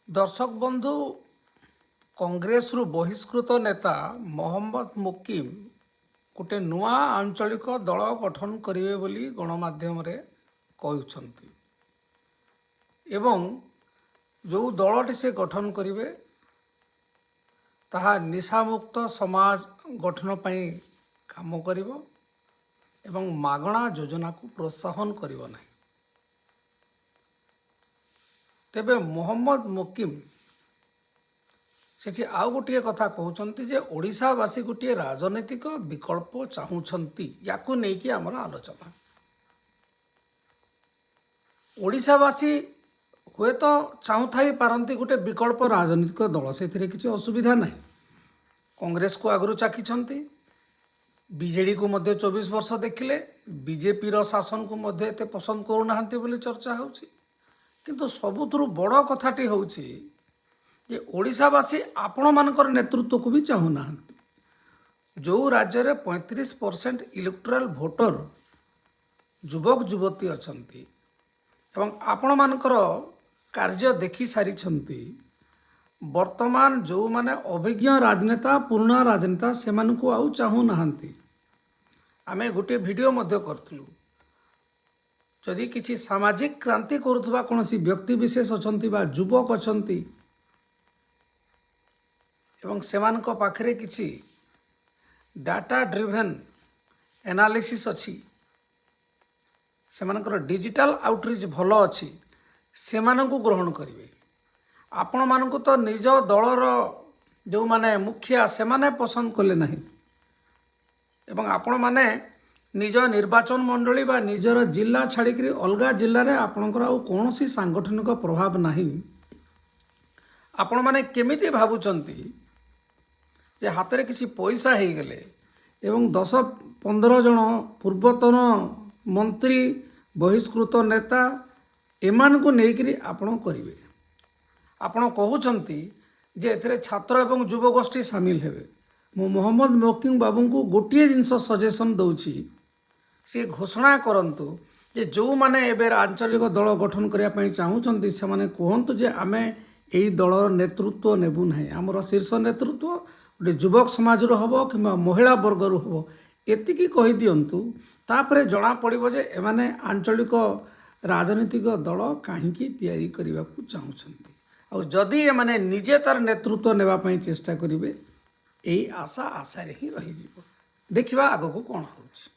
दर्शक बंधु कांग्रेस रु बहिष्कृत नेता मोहम्मद मुकिम गोटे नुआ आंचलिक दल गठन करिवे बोली गणमाध्यम रे कहउछंती एवं जो दलटी से गठन करिवे ताहा निशामुक्त समाज गठन पई काम करिवो एवं मागणा योजना को प्रोत्साहन करिवो नाही। तेबे मोहम्मद मुकिम सेठी आउ गोटे कथा कहउछंती जे ओडिशावासी गोटे राजनीतिक विकल्प चाहूछंती याकू नेकी आमर आलोचना। ओडिशावासी हुए तो चाहूथाई पारंती गोटे विकल्प राजनीतिक दल से किसी असुविधा ना। कांग्रेस को आगु चाखिछंती, बीजेडी को मध्य 24 वर्ष देखिले, बीजेपी रो शासन को मध्य एते पसंद करूनाहांती बोली चर्चा होउची। किंतु सबुथुरु बड़ कथाटी होउची जे ओडिशावासी आपण मानकर नेतृत्व को भी चाहूनाहांती। जो राज्य रे 35% इलेक्टोरल भोटर युवक युवती अछंती एवं आपण मानकर कार्य देखि सारी वर्तमान जो माने अभिज्ञ राजनेता पुराना राजनेता से मानकु आउ चाहू नाहांती। आमे गोटे वीडियो मध्य करथलु जदि किसी सामाजिक क्रांति करुवा कौन व्यक्ति विशेष अछंती बा युवक अछंती एवं सेमानक पाखरे किछि डाटा ड्रिवेन एनालिसिस अछि, सेमानकर डिजिटल आउटरीच भलो अछि, सेमानकु ग्रहण करिवे। आपण मानकु तो निज दलर जो माने मुखिया से माने पसंद कले नहीं एवं आपण माने निज निर्वाचन मंडली बा निजर जिला छाड़िकी अलगा जिले में आपणकर आउ कौन सांगठनिक प्रभाव नहीं। आपण माने केमिति भावुचंती जे हाथ में किसी पैसा हो गले एवं 10-15 जन पूर्वतन मंत्री बहिष्कृत नेता एमान को लेकिन आपण करिवे। आपण कहउछंती जे एथरे छात्र एवं युवगोष्ठी सामिल हेबे। मो मोहम्मद मुकिम बाबू को गोटे जिनस सजेशन दउछि, से घोषणा करंतु जे जो माने एबे आंचलिक दल गठन करिया पई चाहूछंती से माने कहंतु जे आमे एई दलर नेतृत्व नेबु नाही। हमर शीर्ष नेतृत्व गोटे युवक समाज रो हबो किंबा महिला वर्ग रो हबो, एतिकी कहि दियंतु तापरे जना पड़िबो जे एमाने आंचलिक राजनीतिक दल काहींकी तैयारी करने को चाहूँगी। और जदि एमाने निजे तार नेतृत्व नेबा पई चेष्टा करिवे, एई आशा आशारे ही रही जिवो। देखिबा आगको कोन होउछि।